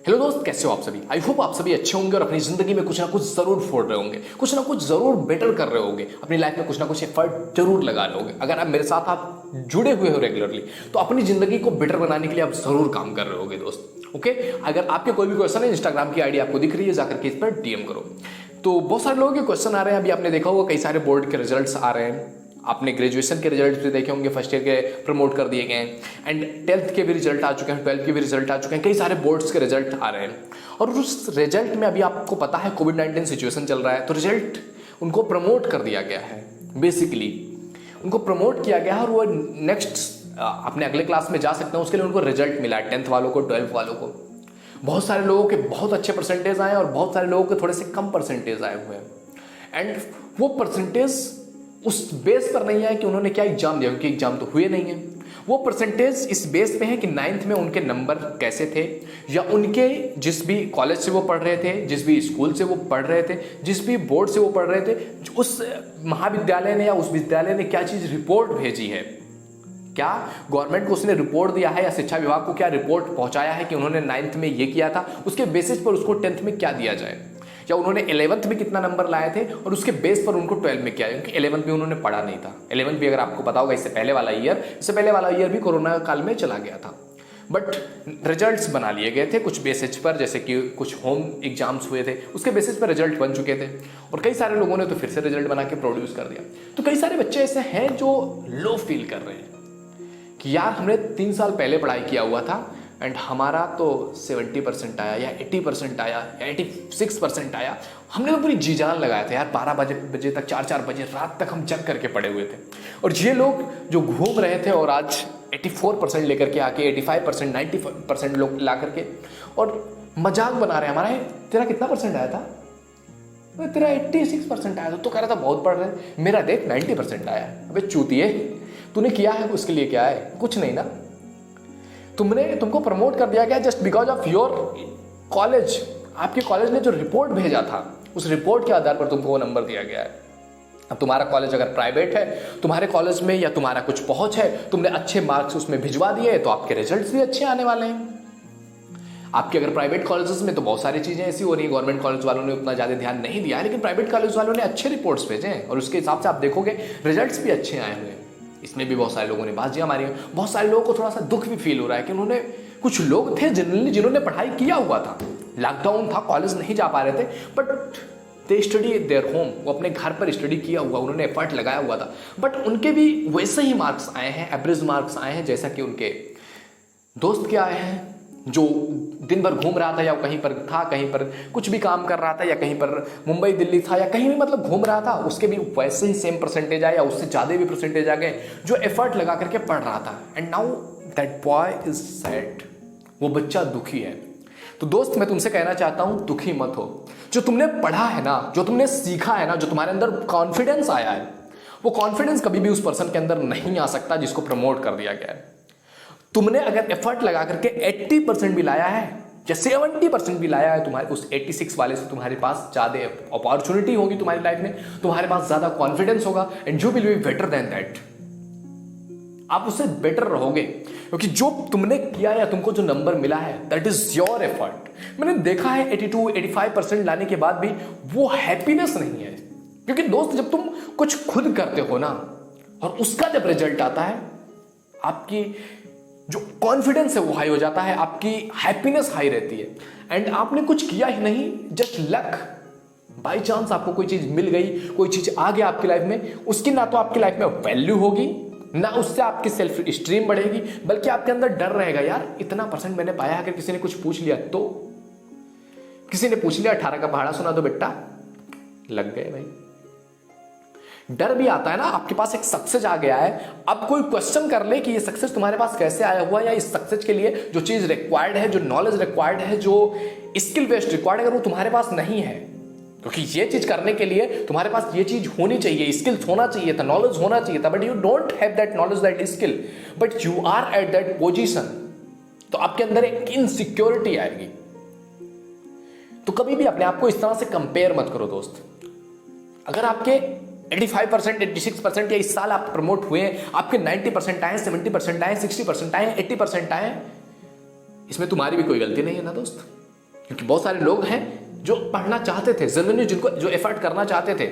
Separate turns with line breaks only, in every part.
Hello दोस्त, कैसे हो आप सभी। आई होप आप सभी अच्छे होंगे और अपनी जिंदगी में कुछ ना कुछ जरूर फोड़ रहे होंगे, कुछ ना कुछ जरूर बेटर कर रहे होंगे, अपनी लाइफ में कुछ ना कुछ एफर्ट जरूर लगा रहे होंगे। अगर आप मेरे साथ आप जुड़े हुए हो रेगुलरली तो अपनी जिंदगी को बेटर बनाने के लिए आप जरूर काम कर रहे होगे दोस्त। ओके, अगर आपके कोई भी क्वेश्चन है, इंस्टाग्राम की आईडी आपको दिख रही है, जाकर के इस पर डीएम करो। तो बहुत सारे लोगों के क्वेश्चन आ रहे हैं। अभी आपने देखा होगा कई सारे बोर्ड के रिजल्ट्स आ रहे हैं। आपने ग्रेजुएशन के रिजल्ट भी देखे होंगे, फर्स्ट ईयर के प्रमोट कर दिए गए हैं एंड 10th के भी रिजल्ट आ चुके हैं, 12th के भी रिजल्ट आ चुके हैं, कई सारे बोर्ड्स के रिजल्ट आ रहे हैं। और उस रिजल्ट में अभी आपको पता है कोविड-19 सिचुएशन चल रहा है, तो रिजल्ट उनको प्रमोट कर दिया गया है। बेसिकली उनको प्रमोट किया गया है और वो नेक्स्ट अपने अगले क्लास में जा सकते हैं, उसके लिए उनको रिजल्ट मिला है 10th वालों को, 12th वालों को। बहुत सारे लोगों के बहुत अच्छे परसेंटेज आए और बहुत सारे लोगों के थोड़े से कम परसेंटेज आए हुए हैं। एंड वो परसेंटेज उस बेस पर नहीं है कि उन्होंने क्या एग्जाम दिया, क्योंकि एग्जाम तो हुए नहीं है। वो परसेंटेज इस बेस पे है कि 9th में उनके नंबर कैसे थे, या उनके जिस भी कॉलेज से वो पढ़ रहे थे, जिस भी स्कूल से वो पढ़ रहे थे, जिस भी बोर्ड से वो पढ़ रहे थे, उस महाविद्यालय ने या उस विद्यालय ने क्या चीज़ रिपोर्ट भेजी है, क्या गवर्नमेंट को उसने रिपोर्ट दिया है या शिक्षा विभाग को क्या रिपोर्ट पहुंचाया है कि उन्होंने 9th में ये किया था, उसके बेसिस पर उसको 10th में क्या दिया जाए, या उन्होंने 11th में कितना नंबर लाए थे और उसके बेस पर उनको 12th में क्या है, क्योंकि 11th में उन्होंने पढ़ा नहीं था। 11th भी अगर आपको पता होगा, इससे पहले वाला ईयर भी कोरोना काल में चला गया था, बट रिजल्ट्स बना लिए गए थे कुछ बेसिस पर, जैसे कि कुछ होम एग्जाम्स हुए थे, उसके बेसिस पर रिजल्ट बन चुके थे और कई सारे लोगों ने तो फिर से रिजल्ट बना के प्रोड्यूस कर दिया। तो कई सारे बच्चे ऐसे हैं जो लो फील कर रहे हैं कि यार हमने 3 साल पहले पढ़ाई किया हुआ था एंड हमारा तो 70% आया या 80% आया या 86% आया, हमने तो पूरी जी जान लगाया था यार, 12 बजे तक, 4 बजे रात तक हम जग करके पड़े हुए थे। और ये लोग जो घूम रहे थे और आज 84% लेकर के आके 85%, 90% लोग ला करके और मजाक बना रहे हैं हमारा, तेरा कितना परसेंट आया था, तेरा 86% आया था, तो कह रहा था बहुत पढ़ रहे, मेरा देख 90% आया। अबे चूतिए, तूने किया है उसके लिए क्या है, कुछ नहीं ना। तुमको प्रमोट कर दिया गया just because of your college. आपके कॉलेज ने जो रिपोर्ट भेजा था, उस रिपोर्ट के आधार पर तुमको वो नंबर दिया गया है। अब तुम्हारा कॉलेज अगर प्राइवेट है, तुम्हारे कॉलेज में या तुम्हारा कुछ पहुंच है, तुमने अच्छे मार्क्स उसमें भिजवा दिए, तो आपके रिजल्ट्स भी अच्छे आने वाले हैं। आपके अगर प्राइवेट कॉलेजेस में तो बहुत सारी चीजें ऐसी हो रही है, गवर्नमेंट कॉलेज वालों ने उतना ज्यादा ध्यान नहीं दिया है, लेकिन प्राइवेट कॉलेज वालों ने अच्छे रिपोर्ट्स भेजे हैं और उसके हिसाब से आप देखोगे रिजल्ट्स भी अच्छे आए हुए हैं। इसमें भी बहुत सारे लोगों ने बाजियां मारी हैं। बहुत सारे लोगों को थोड़ा सा दुख भी फील हो रहा है कि उन्होंने, कुछ लोग थे जनरली जिन्होंने पढ़ाई किया हुआ था, लॉकडाउन था, कॉलेज नहीं जा पा रहे थे, but they study their home, वो अपने घर पर स्टडी किया हुआ, उन्होंने एफर्ट लगाया हुआ था, बट उनके भी वैसे ही मार्क्स आए हैं, एवरेज मार्क्स आए हैं जैसा कि उनके दोस्त के आए हैं, जो दिन भर घूम रहा था या कहीं पर था, कहीं पर कुछ भी काम कर रहा था, या कहीं पर मुंबई दिल्ली था, या कहीं भी मतलब घूम रहा था, उसके भी वैसे ही सेम परसेंटेज आए या उससे ज़्यादा भी परसेंटेज आ गए जो एफर्ट लगा करके पढ़ रहा था। And now that boy is sad, वो बच्चा दुखी है। तो दोस्त मैं तुमसे कहना चाहता हूं, दुखी मत हो। जो तुमने पढ़ा है ना, जो तुमने सीखा है ना, जो तुम्हारे अंदर कॉन्फिडेंस आया है, वो कॉन्फिडेंस कभी भी उस पर्सन के अंदर नहीं आ सकता जिसको प्रमोट कर दिया गया है। तुमने अगर एफर्ट लगा करके 80% भी लाया है या 70% भी लाया है, तुम्हारे उस 86 वाले से तुम्हारे पास ज़्यादा अपॉर्चुनिटी होगी तुम्हारी लाइफ में, तुम्हारे पास ज़्यादा कॉन्फिडेंस होगा and you will be better than that. आप उससे बेटर रहोगे, क्योंकि जो तुमने किया या तुमको जो नंबर मिला है दैट इज योर एफर्ट। मैंने देखा है 82-85% लाने के बाद भी वो हैप्पीनेस नहीं है, क्योंकि दोस्त जब तुम कुछ खुद करते हो ना और उसका जब रिजल्ट आता है, आपकी जो कॉन्फिडेंस है वो हाई हो जाता है, आपकी हैप्पीनेस हाई रहती है। एंड आपने कुछ किया ही नहीं, जस्ट लक, बाई चांस आपको कोई चीज मिल गई, कोई चीज आ गया आपकी लाइफ में, उसकी ना तो आपकी लाइफ में वैल्यू होगी, ना उससे आपकी सेल्फ स्टीम बढ़ेगी, बल्कि आपके अंदर डर रहेगा, यार इतना परसेंट मैंने पाया, अगर किसी ने कुछ पूछ लिया तो, किसी ने पूछ लिया 18 का पहाड़ा सुना दो बेटा, लग गए भाई। डर भी आता है ना, आपके पास एक सक्सेस आ गया है, अब कोई क्वेश्चन कर ले कि ये सक्सेस तुम्हारे पास कैसे आया हुआ, या इस सक्सेस के लिए जो चीज रिक्वायर्ड है, जो नॉलेज रिक्वायर्ड है, जो स्किल बेस्ड रिक्वायर्ड है, अगर वो तुम्हारे पास नहीं है, क्योंकि ये चीज करने के लिए तुम्हारे पास ये चीज होनी चाहिए, स्किल्स होना चाहिए था, नॉलेज होना चाहिए था, but you don't have that knowledge, that skill, but you are at that position, तो आपके अंदर एक इनसिक्योरिटी आएगी। तो कभी भी अपने आप को इस तरह से कंपेयर मत करो दोस्त। अगर आपके 85%, 86% या इस साल आप प्रमोट हुए, आपके 90% आए, 70% आए, 60% आए, 80% आए, इसमें तुम्हारी भी कोई गलती नहीं है ना दोस्त। क्योंकि बहुत सारे लोग हैं जो पढ़ना चाहते थे, जनरली जिनको जो एफर्ट करना चाहते थे,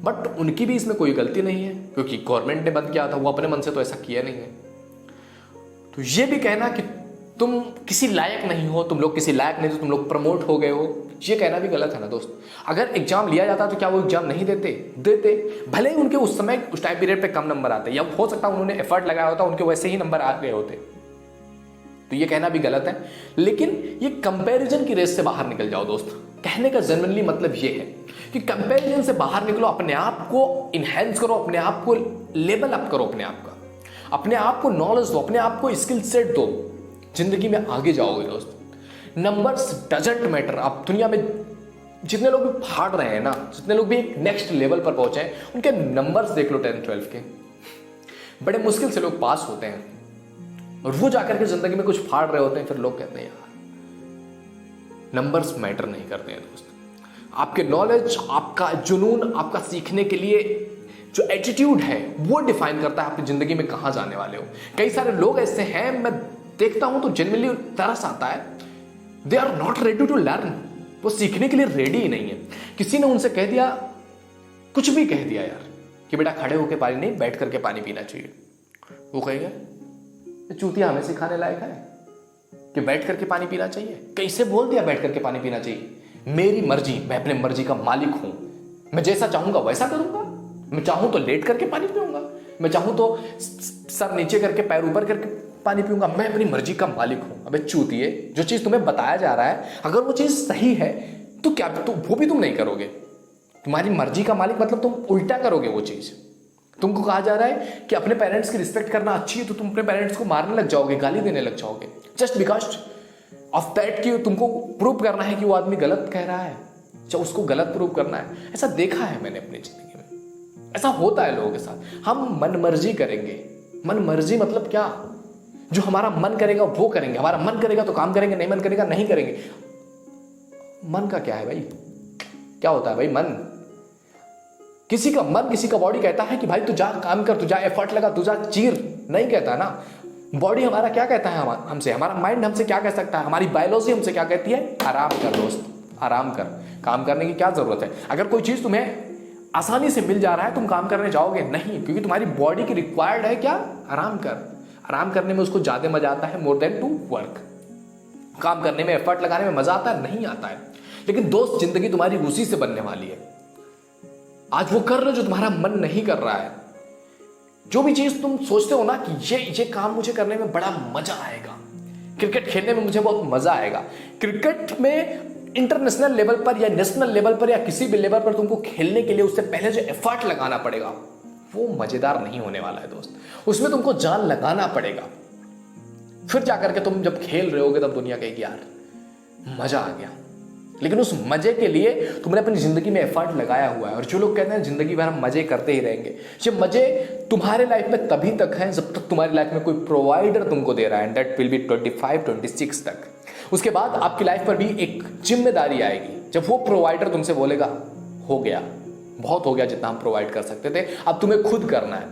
बट उनकी भी इसमें कोई गलती नहीं है, क्योंकि गवर्नमेंट ने बंद किया था, वो अपने मन से तो ऐसा किया नहीं है। तो ये भी कहना कि तुम किसी लायक नहीं हो, तुम लोग किसी लायक नहीं, तो तुम लोग प्रमोट हो गए हो, ये कहना भी गलत है ना दोस्त। अगर एग्जाम लिया जाता तो क्या वो एग्जाम नहीं देते? भले ही उनके उस समय उस टाइम पीरियड पे कम नंबर आते, या हो सकता है उन्होंने एफर्ट लगाया होता, उनके वैसे ही नंबर आ गए होते, तो ये कहना भी गलत है। लेकिन ये कंपैरिजन की रेस से बाहर निकल जाओ दोस्त। कहने का जनरली मतलब ये है कि कंपैरिजन से बाहर निकलो, अपने आप को इनहेंस करो, अपने आप को लेवल अप करो, अपने आप को नॉलेज दो, अपने आप को स्किल सेट दो, जिंदगी में आगे जाओगे दोस्त। Numbers doesn't matter. आप दुनिया में जितने लोग भी फाड़ रहे हैं ना, जितने लोग भी एक नेक्स्ट लेवल पर पहुंचे हैं, उनके नंबर्स देख लो 10th 12th के, बड़े मुश्किल से लोग पास होते हैं, और वो जाकर के जिंदगी में कुछ फाड़ रहे होते हैं, फिर लोग कहते हैं यार नंबर्स मैटर नहीं करते हैं दोस्त। आपके नॉलेज, आपका जुनून, आपका सीखने के लिए जो एटीट्यूड है वो डिफाइन करता है आपकी जिंदगी में कहां जाने वाले हो। कई सारे लोग ऐसे हैं, मैं देखता हूं तो जेन्युइनली तरस आता है, they are not ready to learn. वो सीखने के लिए रेडी ही नहीं है। किसी ने उनसे कह दिया, कुछ भी कह दिया यार, कि बेटा खड़े होकर पानी नहीं, बैठ करके पानी पीना चाहिए, वो कहेगा चूतिया हमें सिखाने लायक है कि बैठ करके पानी पीना चाहिए? कैसे बोल दिया बैठ करके पानी पीना चाहिए? मेरी मर्जी, मैं अपने मर्जी का मालिक हूं, मैं जैसा चाहूंगा वैसा करूंगा। मैं चाहूं तो लेट करके पानी पीऊंगा, मैं चाहूं तो सर नीचे करके पैर ऊपर करके पानी पीऊंगा, मैं अपनी मर्जी का मालिक हूं। अबे चूतिए, जो चीज तुम्हें बताया जा रहा है अगर वो चीज सही है तो क्या वो भी तुम नहीं करोगे? तुम्हारी मर्जी का मालिक मतलब तुम उल्टा करोगे वो चीज। तुमको कहा जा रहा है कि अपने पेरेंट्स की रिस्पेक्ट करना अच्छी है, तो तुम अपने पेरेंट्स को मारने लग जाओगे, गाली देने लग जाओगे, जस्ट बिकॉज ऑफ दैट कि तुमको प्रूव करना है कि वो आदमी गलत कह रहा है, चाहे उसको गलत प्रूव करना है। ऐसा देखा है मैंने अपनी जिंदगी में, ऐसा होता है लोगों के साथ। हम मन मर्जी करेंगे। मन मर्जी मतलब क्या? जो हमारा मन करेगा वो करेंगे, हमारा मन करेगा तो काम करेंगे, नहीं मन करेगा नहीं करेंगे। मन का क्या है भाई? क्या होता है भाई मन? किसी का मन, किसी का बॉडी कहता है कि भाई तू जा काम कर, तू जा एफर्ट लगा, तू जा चीर, नहीं कहता ना। बॉडी हमारा क्या कहता है हमसे, हमारा माइंड हमसे क्या कह सकता है, हमारी बायोलॉजी हमसे क्या कहती है? आराम कर दोस्त, आराम कर। काम करने की क्या जरूरत है? अगर कोई चीज तुम्हें आसानी से मिल जा रहा है, तुम काम करने जाओगे नहीं, क्योंकि तुम्हारी बॉडी की रिक्वायर्ड है क्या? आराम कर। आराम करने में उसको ज्यादा मजा आता है मोर देन टू वर्क। काम करने में, एफर्ट लगाने में मजा आता है? नहीं आता है। लेकिन दोस्त, जिंदगी तुम्हारी उसी से बनने वाली है। आज वो कर रहे हो जो तुम्हारा मन नहीं कर रहा है। जो भी चीज तुम सोचते हो ना कि ये काम मुझे करने में बड़ा मजा आएगा, क्रिकेट खेलने में मुझे बहुत मजा आएगा, क्रिकेट में इंटरनेशनल लेवल पर या नेशनल लेवल पर या किसी भी लेवल पर तुमको खेलने के लिए उससे पहले जो एफर्ट लगाना पड़ेगा वो मजेदार नहीं होने वाला है दोस्त। उसमें तुमको जान लगाना पड़ेगा। फिर जाकर के तुम जब खेल रहे होगे तब दुनिया कहेगी यार मजा आ गया। लेकिन उस मजे के लिए तुमने अपनी जिंदगी में एफर्ट लगाया हुआ है। और जो लोग कहते हैं जिंदगी भर हम मजे करते ही रहेंगे, ये मजे तुम्हारे लाइफ में तभी तक हैं जब तक तुम्हारी लाइफ में कोई प्रोवाइडर तुमको दे रहा है, एंड दैट विल बी 25-26 तक। उसके बाद आपकी लाइफ पर भी एक जिम्मेदारी आएगी, जब वो प्रोवाइडर तुमसे बोलेगा हो गया, बहुत हो गया जितना हम प्रोवाइड कर सकते थे, अब तुम्हें खुद करना है।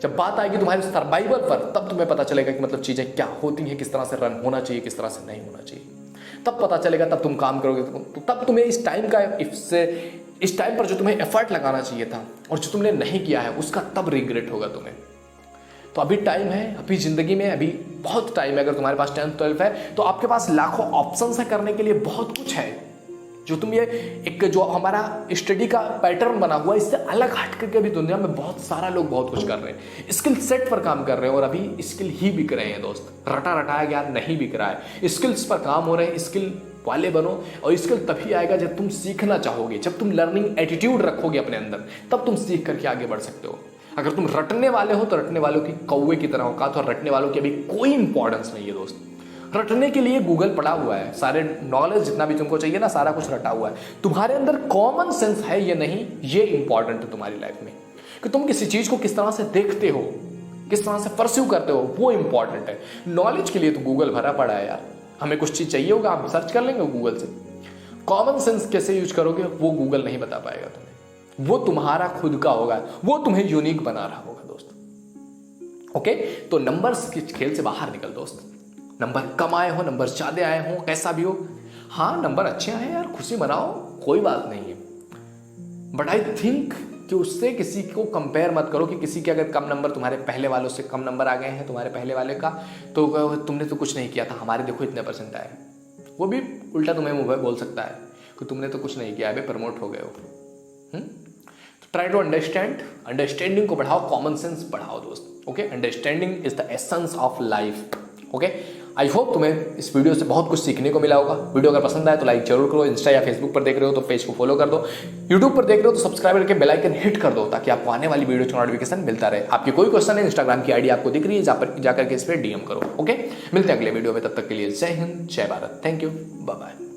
जब बात आएगी तुम्हारे सर्वाइवल पर, तब तुम्हें पता चलेगा कि मतलब चीजें क्या होती हैं, किस तरह से रन होना चाहिए, किस तरह से नहीं होना चाहिए, तब पता चलेगा, तब तुम काम करोगे। तो तब तुम्हें इस टाइम पर जो तुम्हें एफर्ट लगाना चाहिए था और जो तुमने नहीं किया है उसका तब रिग्रेट होगा तुम्हें। तो अभी टाइम है, अभी जिंदगी में अभी बहुत टाइम है। अगर तुम्हारे पास 10th 12th है तो आपके पास लाखों ऑप्शंस है करने के लिए, बहुत कुछ है जो तुम ये एक जो हमारा स्टडी का पैटर्न बना हुआ है इससे अलग हट करके भी दुनिया में बहुत सारा लोग बहुत कुछ कर रहे हैं, स्किल सेट पर काम कर रहे हैं और अभी स्किल ही बिक रहे हैं दोस्त। रटा रटाया गया नहीं बिक रहा है, स्किल्स पर काम हो रहे हैं। स्किल वाले बनो, और स्किल तभी आएगा जब तुम सीखना चाहोगे, जब तुम लर्निंग एटीट्यूड रखोगे अपने अंदर, तब तुम सीख करके आगे बढ़ सकते हो। अगर तुम रटने वाले हो तो रटने वालों की कौवे की तरह औकात, और रटने वालों की अभी कोई इंपॉर्टेंस नहीं है दोस्त। रटने के लिए गूगल पड़ा हुआ है, सारे नॉलेज जितना भी तुमको चाहिए ना सारा कुछ रटा हुआ है। तुम्हारे अंदर कॉमन सेंस है ये नहीं, ये इंपॉर्टेंट है तुम्हारी लाइफ में, कि तुम किसी चीज को किस तरह से देखते हो, किस तरह से परस्यू करते हो, वो इंपॉर्टेंट है। नॉलेज के लिए तो गूगल भरा पड़ा है यार, हमें कुछ चीज चाहिए होगा हम सर्च कर लेंगे गूगल से। कॉमन सेंस कैसे यूज करोगे वो गूगल नहीं बता पाएगा तुम्हें, वो तुम्हारा खुद का होगा, वो तुम्हें यूनिक बना रहा होगा दोस्त। ओके, तो नंबर्स के खेल से बाहर निकल दोस्त। नंबर कम आए हो, नंबर ज्यादा आए हो, कैसा भी हो, हाँ नंबर अच्छे आए यार, खुशी मनाओ, कोई बात नहीं है, बट आई थिंक कि उससे किसी को कंपेयर मत करो कि किसी के अगर कम नंबर, तुम्हारे पहले वालों से कम नंबर आ गए हैं तुम्हारे पहले वाले का, तो तुमने तो कुछ नहीं किया था, हमारे देखो इतने परसेंट आए। वो भी उल्टा तुम्हें मुंह पे बोल सकता है कि तुमने तो कुछ नहीं किया, अभी प्रमोट हो गए हो। ट्राई टू अंडरस्टैंड, अंडरस्टैंडिंग को बढ़ाओ, कॉमन सेंस बढ़ाओ दोस्त। Okay, understanding is the essence of life. Okay, I hope तुम्हें इस वीडियो से बहुत कुछ सीखने को मिला होगा। वीडियो अगर पसंद आए तो लाइक जरूर करो, इंस्टा या फेसबुक पर देख रहे हो तो पेज को फॉलो कर दो, यूट्यूब पर देख रहे हो तो सब्सक्राइब करके बेल आइकन हिट कर दो ताकि आपको आने वाली वीडियो का नोटिफिकेशन मिलता रहे। आपकी कोई क्वेश्चन है, इंस्टाग्राम की आईडी आपको दिख रही है, जाकर के इस पर डीएम करो। ओके, मिलते हैं अगले वीडियो में, तब तक के लिए जय हिंद, जय Bharat, thank you, bye bye.